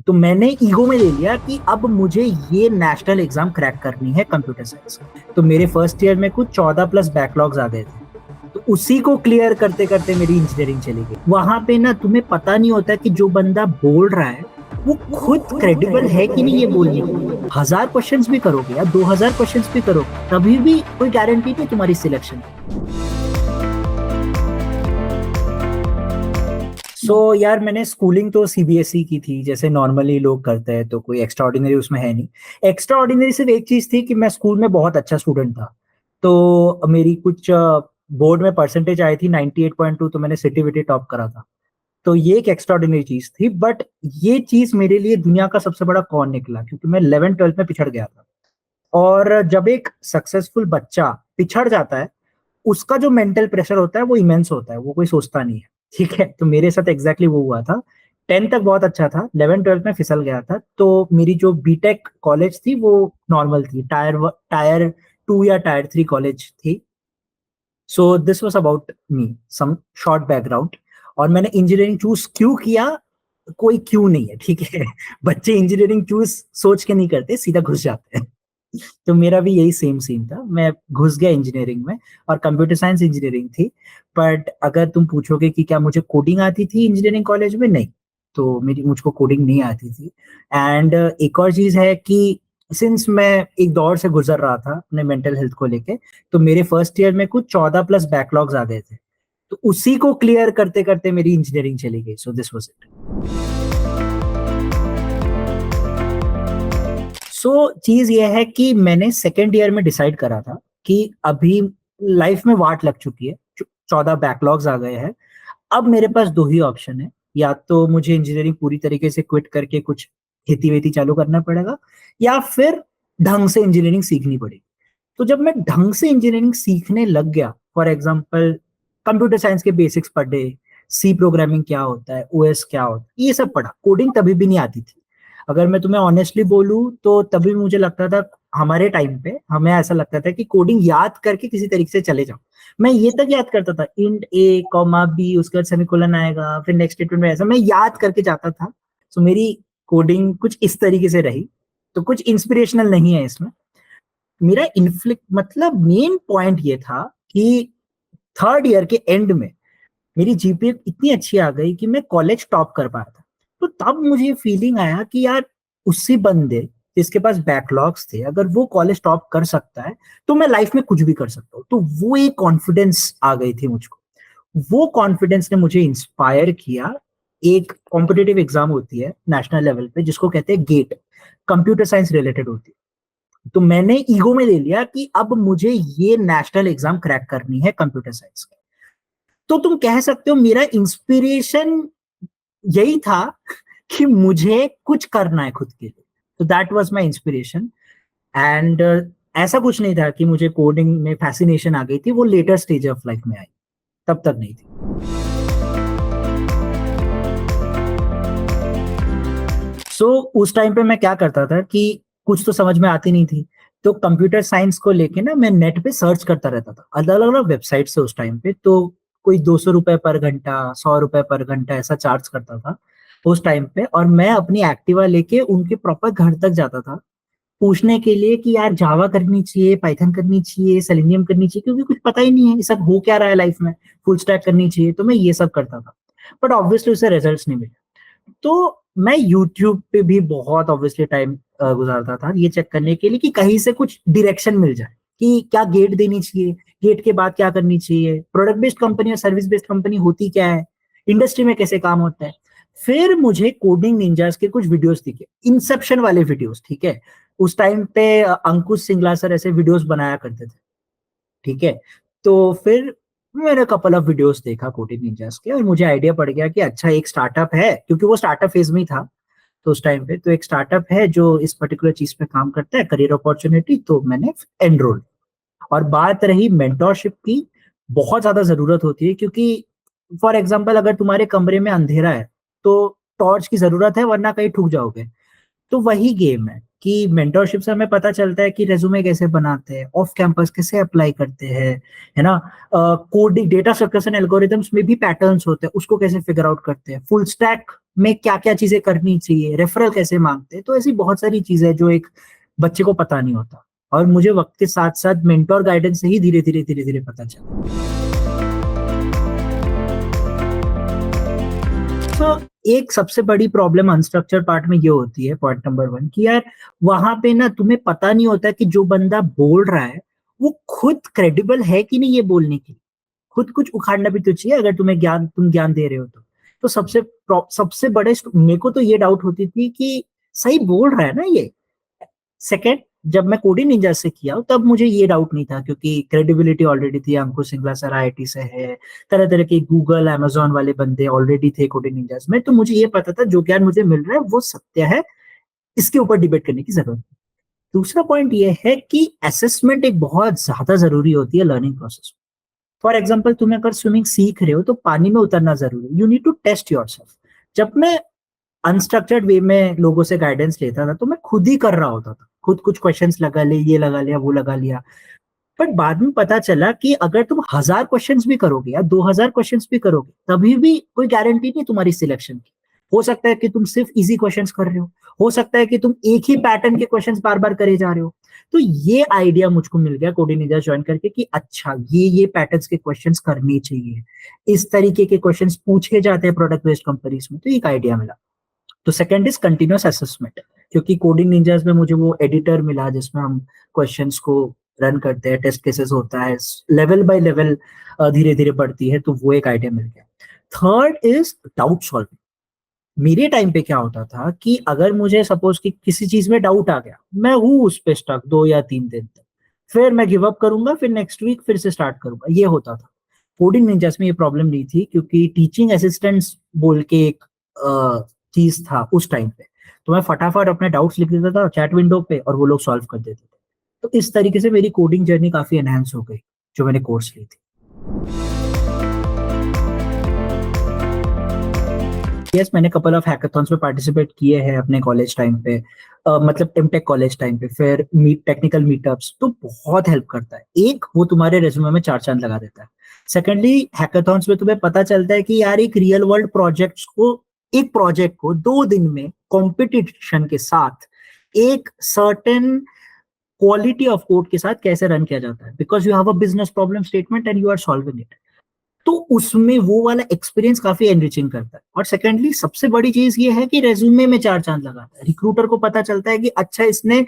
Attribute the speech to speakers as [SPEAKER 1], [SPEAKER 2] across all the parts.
[SPEAKER 1] तो मैंने ईगो में ले लिया कि अब मुझे ये नेशनल एग्जाम क्रैक करनी है कंप्यूटर साइंस। तो मेरे फर्स्ट ईयर में कुछ 14 प्लस बैकलॉग्स आ गए थे। तो उसी को क्लियर करते करते मेरी इंजीनियरिंग चली गई। वहां पे ना तुम्हें पता नहीं होता कि जो बंदा बोल रहा है वो खुद क्रेडिबल है कि नहीं ये बोलने को। 1000 क्वेश्चंस भी करोगे या 2000 क्वेश्चंस भी करोगे तभी भी कोई गारंटी नहीं तुम्हारी सिलेक्शन। यार मैंने स्कूलिंग तो सीबीएसई की थी जैसे नॉर्मली लोग करते हैं, तो कोई एक्स्ट्रा ऑर्डिनरी उसमें है नहीं। एक्स्ट्रा ऑर्डिनरी सिर्फ एक चीज थी कि मैं स्कूल में बहुत अच्छा स्टूडेंट था। तो मेरी कुछ बोर्ड में परसेंटेज आई थी 98.2, तो मैंने सिटी विटी टॉप करा था। तो ये एक एक्स्ट्रा ऑर्डिनरी चीज थी, बट ये चीज मेरे लिए दुनिया का सबसे बड़ा कॉन निकला क्योंकि मैं 11th 12th में पिछड़ गया था। और जब एक सक्सेसफुल बच्चा पिछड़ जाता है उसका जो मेंटल प्रेशर होता है वो इमेंस होता है, वो कोई सोचता नहीं है। ठीक है, तो मेरे साथ एग्जैक्टली वो हुआ था। 10th तक बहुत अच्छा था, 11th 12th में फिसल गया था। तो मेरी जो बीटेक कॉलेज थी वो नॉर्मल थी, टायर 2 या टायर 3 कॉलेज थी। So this was about me, some short background. और मैंने इंजीनियरिंग चूज क्यों किया, कोई क्यों नहीं है, ठीक है। बच्चे इंजीनियरिंग चूज सोच के नहीं करते, सीधा घुस जाते हैं। तो मेरा भी यही सेम सीन था, मैं घुस गया इंजीनियरिंग में। और कंप्यूटर साइंस इंजीनियरिंग थी। बट अगर तुम पूछोगे कि क्या मुझे कोडिंग आती थी इंजीनियरिंग कॉलेज में, नहीं। तो मुझको कोडिंग नहीं आती थी। एंड एक और चीज है कि सिंस मैं एक दौर से गुजर रहा था अपने मेंटल हेल्थ को लेके, तो मेरे फर्स्ट ईयर में कुछ 14 प्लस बैकलॉग्स आ गए थे। तो उसी को क्लियर करते करते मेरी इंजीनियरिंग चली गई। सो दिस वाज इट। चीज ये है कि मैंने सेकेंड ईयर में डिसाइड करा था कि अभी लाइफ में वाट लग चुकी है, 14 बैकलॉग्स आ गए हैं। अब मेरे पास दो ही ऑप्शन है, या तो मुझे इंजीनियरिंग पूरी तरीके से क्विट करके कुछ खेती वेती चालू करना पड़ेगा, या फिर ढंग से इंजीनियरिंग सीखनी पड़ेगी। तो जब मैं ढंग से इंजीनियरिंग सीखने लग गया, फॉर एग्जाम्पल कंप्यूटर साइंस के बेसिक्स पढ़े, सी प्रोग्रामिंग क्या होता है, ओएस क्या होता है, ये सब पढ़ा। कोडिंग तभी भी नहीं आती थी। अगर मैं तुम्हें ऑनेस्टली बोलूं तो तभी मुझे लगता था, हमारे टाइम पे हमें ऐसा लगता था कि कोडिंग याद करके किसी तरीके से चले जाओ। मैं ये तक याद करता था, इंट ए कॉमा बी, उसके बाद सेमीकोलन आएगा, फिर नेक्स्ट स्टेटमेंट में, ऐसा मैं याद करके जाता था। सो मेरी कोडिंग कुछ इस तरीके से रही। तो कुछ इंस्पिरेशनल नहीं है इसमें। मेरा इन्फ्लिक्ट मतलब मेन पॉइंट ये था कि थर्ड ईयर के एंड में मेरी जीपीए इतनी अच्छी आ गई कि मैं कॉलेज टॉप कर पाया था। तो तब मुझे फीलिंग आया कि यार, उसी बंदे जिसके पास बैकलॉग्स थे, अगर वो कॉलेज टॉप कर सकता है तो मैं लाइफ में कुछ भी कर सकता हूँ। तो वो एक कॉन्फिडेंस आ गई थी मुझको। वो कॉन्फिडेंस ने मुझे इंस्पायर किया। एक कॉम्पिटिटिव एग्जाम होती है नेशनल लेवल पे जिसको कहते हैं गेट, कंप्यूटर साइंस रिलेटेड होती है। तो मैंने ईगो में ले लिया कि अब मुझे ये नेशनल एग्जाम क्रैक करनी है कंप्यूटर साइंस की। तो तुम कह सकते हो मेरा इंस्पिरेशन यही था कि मुझे कुछ करना है खुद के लिए। तो that was my inspiration. And ऐसा कुछ नहीं था कि मुझे कोडिंग में फैसिनेशन आ गई थी, वो लेटर स्टेज ऑफ लाइफ में आई, तब तक नहीं थी। उस टाइम पे मैं क्या करता था कि कुछ तो समझ में आती नहीं थी। तो कंप्यूटर साइंस को लेके ना मैं नेट पे सर्च करता रहता था, अलग अलग वेबसाइट से उस टाइम पे। तो कोई 200 रुपए पर घंटा, 100 रुपए पर घंटा ऐसा चार्ज करता था उस टाइम पे। और मैं अपनी एक्टिवा लेके उनके प्रॉपर घर तक जाता था पूछने के लिए कि यार जावा करनी चाहिए, पाइथन करनी चाहिए, सेलेनियम करनी चाहिए, क्योंकि कुछ पता ही नहीं है ये सब हो क्या रहा है लाइफ में। फुल स्टैक करनी चाहिए, तो मैं ये सब करता था। बट ऑब्वियसली उससे रिजल्ट्स नहीं मिले। तो मैं यूट्यूब पे भी बहुत ऑब्वियसली टाइम गुजारता था ये चेक करने के लिए कि कहीं से कुछ डायरेक्शन मिल जाए कि क्या गेट देनी चाहिए, गेट के बाद क्या करनी चाहिए, प्रोडक्ट बेस्ड कंपनी और सर्विस बेस्ड कंपनी होती क्या है, इंडस्ट्री में कैसे काम होता है। फिर मुझे कोडिंग निंजास के कुछ वीडियोस दिखे, इंसेप्शन वाले वीडियोस, ठीक है। उस टाइम पे अंकुश सिंगला सर ऐसे वीडियोस बनाया करते थे, ठीक है। तो फिर मैंने कपल ऑफ वीडियोस देखा कोडिंग निंजास के, और मुझे आइडिया पड़ गया कि अच्छा एक स्टार्टअप है, क्योंकि वो स्टार्टअप फेज में ही था। तो उस टाइम पे तो एक स्टार्टअप है जो इस पर्टिकुलर चीज पे काम करता है, करियर अपॉर्चुनिटी। तो मैंने एनरोल। और बात रही मेंटोरशिप की, बहुत ज्यादा जरूरत होती है, क्योंकि फॉर एग्जाम्पल अगर तुम्हारे कमरे में अंधेरा है तो टॉर्च की जरूरत है, वरना कहीं ठुक जाओगे। तो वही गेम है कि मेंटरशिप से हमें पता चलता है कि रेज्यूमे कैसे बनाते हैं, ऑफ कैंपस कैसे अप्लाई करते हैं, है ना। Coding, data structures and algorithms में भी पैटर्न्स होते हैं, उसको कैसे फिगर आउट करते हैं, फुल स्टैक में क्या क्या चीजें करनी चाहिए, रेफरल कैसे मांगते हैं। तो ऐसी बहुत सारी चीजें जो एक बच्चे को पता नहीं होता, और मुझे वक्त के साथ साथ मेंटोर गाइडेंस से ही धीरे धीरे धीरे धीरे पता चला। तो एक सबसे बड़ी प्रॉब्लम अनस्ट्रक्चर्ड पार्ट में ये होती है, पॉइंट नंबर 1, कि यार वहां पे ना तुम्हें पता नहीं होता कि जो बंदा बोल रहा है वो खुद क्रेडिबल है कि नहीं ये बोलने के लिए। खुद कुछ उखाड़ना भी तो चाहिए अगर तुम ज्ञान दे रहे हो तो। तो सबसे बड़े मेरे को तो ये डाउट होती थी कि सही बोल रहा है ना ये। सेकंड, जब मैं कोडिंग निंजा से किया तब मुझे ये डाउट नहीं था, क्योंकि क्रेडिबिलिटी ऑलरेडी थी। अंकुश सिंगला सर आईआईटी से है, तरह तरह के गूगल अमेजोन वाले बंदे ऑलरेडी थे कोडिंग निंजास में। तो मुझे ये पता था जो ज्ञान मुझे मिल रहा है वो सत्य है, इसके ऊपर डिबेट करने की जरूरत नहीं। दूसरा पॉइंट ये है कि असेसमेंट एक बहुत ज्यादा जरूरी होती है लर्निंग प्रोसेस। फॉर एग्जाम्पल, तुम्हें अगर स्विमिंग सीख रहे हो तो पानी में उतरना जरूरी है, you need to test yourself. जब मैं अनस्ट्रक्चर्ड वे में लोगों से गाइडेंस लेता था तो मैं खुद ही कर रहा होता था, खुद कुछ क्वेश्चंस लगा ले, ये लगा लिया, वो लगा लिया। बट बाद में पता चला कि अगर तुम 1000 क्वेश्चंस भी करोगे या 2000 क्वेश्चंस भी करोगे, तभी भी कोई गारंटी नहीं तुम्हारी सिलेक्शन की। हो सकता है कि तुम सिर्फ इजी क्वेश्चंस कर रहे हो सकता है कि तुम एक ही पैटर्न के क्वेश्चंस बार बार करे जा रहे हो। तो ये आइडिया मुझको मिल गया कोडिंग निंजा ज्वाइन करके कि अच्छा ये पैटर्न्स के क्वेश्चंस करने चाहिए, इस तरीके के क्वेश्चंस पूछे जाते हैं प्रोडक्ट बेस्ड कंपनीज में। तो एक आइडिया मिला। तो सेकंड इज कंटिन्यूअस असेसमेंट, क्योंकि कोडिंग निंजास में मुझे वो एडिटर मिला जिसमें हम क्वेश्चंस को रन करते हैं, टेस्ट केसेस होता है, लेवल बाय लेवल धीरे धीरे बढ़ती है। तो वो एक आइडिया मिल गया। Third is doubt solving. मेरे टाइम पे क्या होता था कि अगर मुझे सपोज कि किसी चीज में डाउट आ गया, मैं हूँ उस पे स्टक 2 या 3 दिन तक, फिर मैं गिव अप करूंगा, फिर नेक्स्ट वीक फिर से स्टार्ट करूंगा, ये होता था। कोडिंग निंजास में ये प्रॉब्लम नहीं थी, क्योंकि टीचिंग असिस्टेंट्स बोल के एक चीज था उस टाइम पे। तो मैं फटाफट अपने डाउट्स लिख देता था चैट विंडो पे और वो लोग सॉल्व कर देते थे। तो इस तरीके से मेरी कोडिंग जर्नी काफी एनहांस हो गई जो मैंने कोर्स ली थी। यस, मैंने कपल ऑफ हैकाथॉन्स में पार्टिसिपेट किए हैं अपने कॉलेज टाइम पे, मतलब एमटेक कॉलेज टाइम पे। फिर टेक्निकल मीटअप्स तो बहुत हेल्प करता है। एक, वो तुम्हारे रेज्यूमे में 4 चांद लगा देता है। सेकेंडली, हैकाथॉन्स में तुम्हें पता चलता है कि यार एक प्रोजेक्ट को 2 दिन में कॉम्पिटिशन के साथ एक सर्टेन क्वालिटी ऑफ कोड के साथ कैसे रन किया जाता है, because you have a business problem statement and you are solving it. तो उसमें वो वाला एक्सपीरियंस काफी एनरिचिंग करता है। और सेकेंडली, सबसे बड़ी चीज ये है कि रेज्यूमे में 4 चांद लगाता है। रिक्रूटर को पता चलता है कि अच्छा, इसने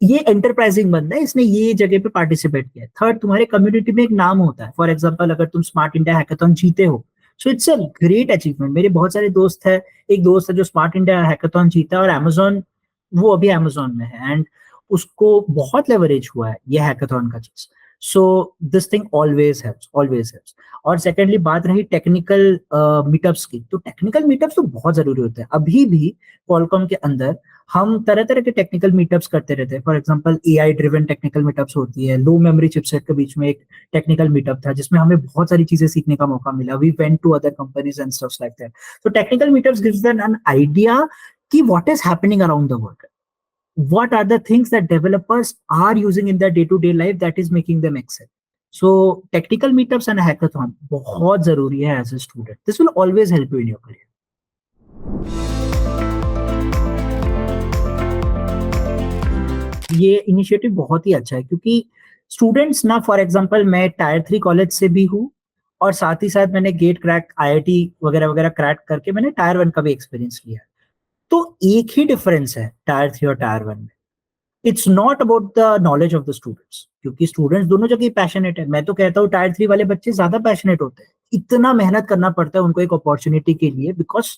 [SPEAKER 1] ये एंटरप्राइजिंग बंदा है, इसने ये जगह पे पार्टिसिपेट किया। थर्ड, तुम्हारे कम्युनिटी में एक नाम होता है। फॉर एग्जांपल, अगर तुम स्मार्ट इंडिया हैकाथॉन जीते हो, so it's a great achievement. मेरे बहुत सारे दोस्त है, एक दोस्त है जो स्मार्ट इंडिया हैकाथॉन जीता और अमेजोन, वो अभी अमेजोन में है एंड उसको बहुत लेवरेज हुआ है ये हैकाथॉन का चीज। So this thing always helps. और सेकेंडली, बात रही टेक्निकल मीटअप्स की, तो टेक्निकल मीटअप्स तो बहुत जरूरी होते हैं। अभी भी क्वालकॉम के अंदर हम तरह तरह के टेक्निकल मीटअप्स करते रहते हैं। For example, AI driven technical meetups होती है। लो मेमोरी चिपसेट के बीच में एक टेक्निकल मीटअप था जिसमें हमें बहुत सारी चीजें सीखने का मौका मिला। We went to other companies and stuffs like that. तो technical meetups gives them an idea कि what is happening around the world, what are the things that developers are using in their day-to-day life that is making them excel. So technical meetups and hackathon बहुत जरूरी है as a student. This will always help you in your career. ये initiative बहुत ही अच्छा है, क्योंकि students ना, for example मैं टायर 3 कॉलेज से भी हूँ और साथ ही साथ मैंने गेट क्रैक, आईआईटी वगैरह वगैरह क्रैक करके मैंने टायर 1 का भी एक्सपीरियंस लिया है। तो एक ही डिफरेंस है टायर 3 और टायर 1 में। It's not about the knowledge of the students, क्योंकि स्टूडेंट्स दोनों जगह पैशनेट है। मैं तो कहता हूँ टायर 3 वाले बच्चे ज्यादा पैशनेट होते हैं, इतना मेहनत करना पड़ता है उनको एक अपॉर्चुनिटी के लिए, बिकॉज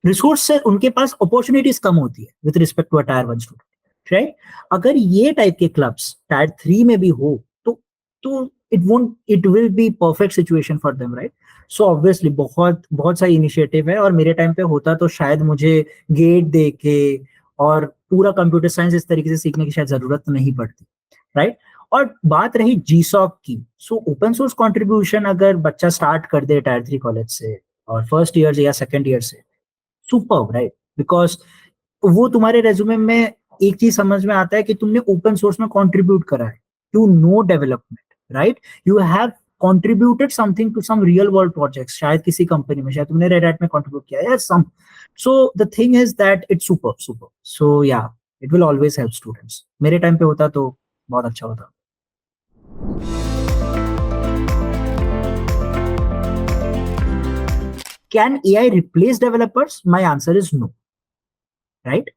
[SPEAKER 1] रिसोर्स से उनके पास अपॉर्चुनिटीज कम होती है with respect to a tier 1 student, right. अगर ये टाइप के क्लब्स टायर 3 में भी हो तो it will be perfect situation for them, right. So obviously बहुत बहुत सारी इनिशिएटिव है, और मेरे टाइम पे होता तो शायद मुझे गेट दे के और पूरा कंप्यूटर साइंस इस तरीके से सीखने की शायद जरूरत नहीं पड़ती, राइट। और बात रही जीसॉक की, सो ओपन सोर्स कंट्रीब्यूशन अगर बच्चा स्टार्ट कर दे टायर 3 कॉलेज से और फर्स्ट ईयर से या सेकंड ईयर से, सुपर, राइट। बिकॉज वो तुम्हारे रेज्यूमे में एक चीज समझ में आता है कि तुमने ओपन सोर्स में कंट्रीब्यूट करा है to no development, right? You have contributed something to some real world projects, शायद किसी कंपनी में, शायद तुमने रेड हैट में कंट्रीब्यूट किया है some. So the thing is that it's super. So yeah, it will always help students. मेरे time पे होता तो बहुत अच्छा होता. Can AI replace developers? My answer is no. Right?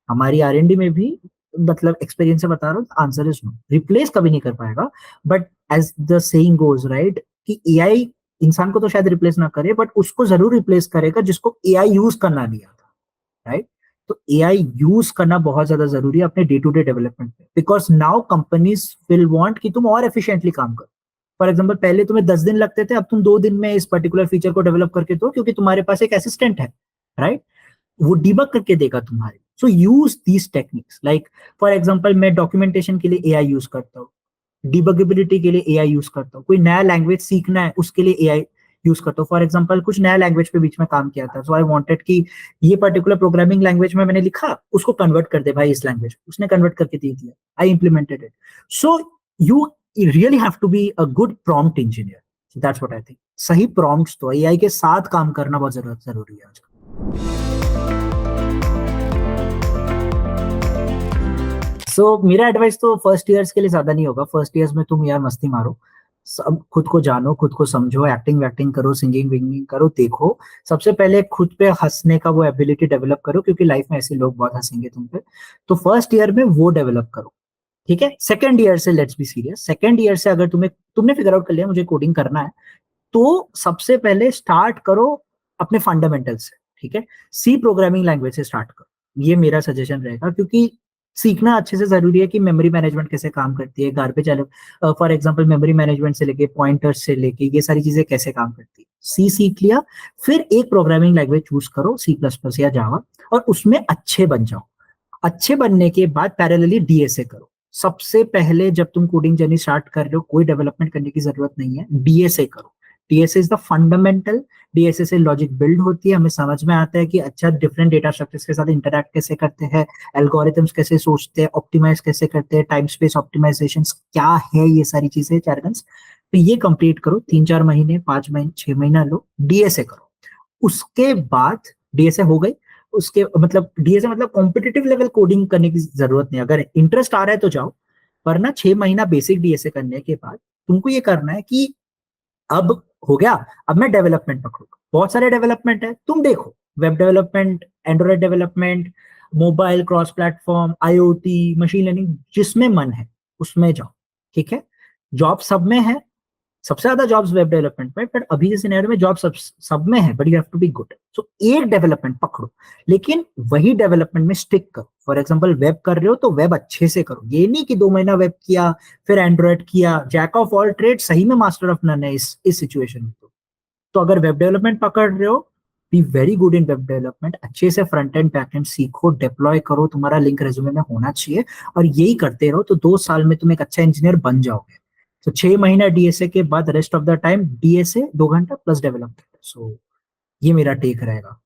[SPEAKER 1] हमारी R&D में भी, मतलब एक्सपीरियंस से बता रहा हूँ, आंसर इज नो. रिप्लेस कभी नहीं कर पाएगा, but as the saying goes, right, कि एआई इंसान को तो शायद रिप्लेस ना करे, बट उसको जरूर रिप्लेस करेगा जिसको एआई यूज करना नहीं आता, राइट? तो एआई यूज करना बहुत ज्यादा जरूरी है अपने डे टू डे डेवलपमेंट में, because now companies will want कि तुम और एफिशिएंटली काम करो. फॉर एग्जांपल, पहले तुम्हें 10 दिन लगते थे, अब तुम 2 दिन में इस पर्टिकुलर फीचर को डेवलप करके दो, क्योंकि तुम्हारे पास एक असिस्टेंट है, राइट? वो डिबग करके देगा तुम्हारे. So use these techniques. Like for example, मैं डॉक्यूमेंटेशन के लिए एआई यूज करता हूँ, डिबगेबिलिटी के लिए एआई यूज करता हूँ, कोई नया लैंग्वेज सीखना है उसके लिए एआई यूज करता हूँ. फॉर एग्जांपल, कुछ नया लैंग्वेज पे बीच में काम किया था, सो आई वांटेड कि ये पर्टिकुलर प्रोग्रामिंग लैंग्वेज में मैंने लिखा, उसको कन्वर्ट कर दे भाई इस लैंग्वेज, उसने कन्वर्ट करके दे दिया, I implemented it. So you really have to be a good prompt engineer. That's what I think. सही प्रॉम्प्ट्स तो एआई के साथ काम करना बहुत जरूरी है आजकल. सो मेरा एडवाइस तो फर्स्ट ईयर्स के लिए ज्यादा नहीं होगा. फर्स्ट ईयर्स में तुम यार मस्ती मारो, सब खुद को जानो, खुद को समझो, एक्टिंग वैक्टिंग करो, सिंगिंग विंगिंग करो, देखो. सबसे पहले खुद पे हंसने का वो एबिलिटी डेवलप करो, क्योंकि लाइफ में ऐसे लोग बहुत हंसेंगे तुम पे. तो फर्स्ट ईयर में वो डेवलप करो, ठीक है? सेकंड ईयर से let's be serious. Second year से अगर तुमने फिगर आउट कर लिया मुझे कोडिंग करना है, तो सबसे पहले स्टार्ट करो अपने फंडामेंटल से, ठीक है? सी प्रोग्रामिंग लैंग्वेज से स्टार्ट करो, ये मेरा सजेशन रहेगा, क्योंकि सीखना अच्छे से जरूरी है कि मेमोरी मैनेजमेंट कैसे काम करती है, गार्बेज अलग, फॉर एग्जांपल मेमोरी मैनेजमेंट से लेके पॉइंटर्स से लेके ये सारी चीजें कैसे काम करती है. सी सीख लिया, फिर एक प्रोग्रामिंग लैंग्वेज चूज करो, C++ या जावा, और उसमें अच्छे बन जाओ. अच्छे बनने के बाद पैरेलली डीएसए करो. सबसे पहले जब तुम कोडिंग जर्नी स्टार्ट कर रहे हो, कोई डेवलपमेंट करने की जरूरत नहीं है, डीएसए करो. DSA is the fundamental. DSA से लॉजिक बिल्ड होती है, हमें समझ में आता है कि अच्छा डिफरेंट डेटा स्ट्रक्चर्स के साथ इंटरैक्ट कैसे करते हैं, एल्गोरिथम्स कैसे सोचते हैं, ऑप्टिमाइज कैसे करते हैं, टाइम स्पेस ऑप्टिमाइजेशन क्या है, ये सारी चीजें चार्गन्स. तो ये कंप्लीट करो, 3-4 महीने, 5 महीने, 6 महीना लो, डीएसए करो. उसके बाद डीएसए हो गई, उसके मतलब डीएसए मतलब कॉम्पिटिटिव लेवल कोडिंग करने की जरूरत नहीं. अगर इंटरेस्ट आ रहा है तो जाओ, वरना 6 महीना बेसिक डीएसए करने के बाद तुमको ये करना है कि अब हो गया, अब मैं डेवलपमेंट पकड़ूंगा. बहुत सारे डेवलपमेंट है, तुम देखो, web development, Android development, mobile, cross platform, IoT, machine learning, जिसमें मन है उसमें जाओ, ठीक है? जॉब सब में है, सबसे ज्यादा जॉब्स वेब डेवलपमेंट में, बट अभी के सिनेरियो में जॉब सब में है, but you have to be good. So एक डेवलपमेंट पकड़ो, लेकिन वही डेवलपमेंट में स्टिक करो. फॉर एग्जांपल, वेब कर रहे हो तो वेब अच्छे से करो. ये नहीं कि 2 महीना वेब किया फिर एंड्रॉइड किया. जैक ऑफ ऑल ट्रेड सही में मास्टर ऑफ नन है इस सिचुएशन में. तो अगर वेब डेवलपमेंट पकड़ रहे हो, be very good in web development. अच्छे से फ्रंट एंड बैक एंड सीखो, डिप्लॉय करो, तुम्हारा लिंक रेज्यूमे में होना चाहिए, और यही करते रहो तो 2 साल में तुम एक अच्छा इंजीनियर बन जाओगे. तो 6 महीना डीएसए के बाद rest of the time DSA 2 घंटा प्लस डेवलपमेंट. सो ये मेरा टेक रहेगा.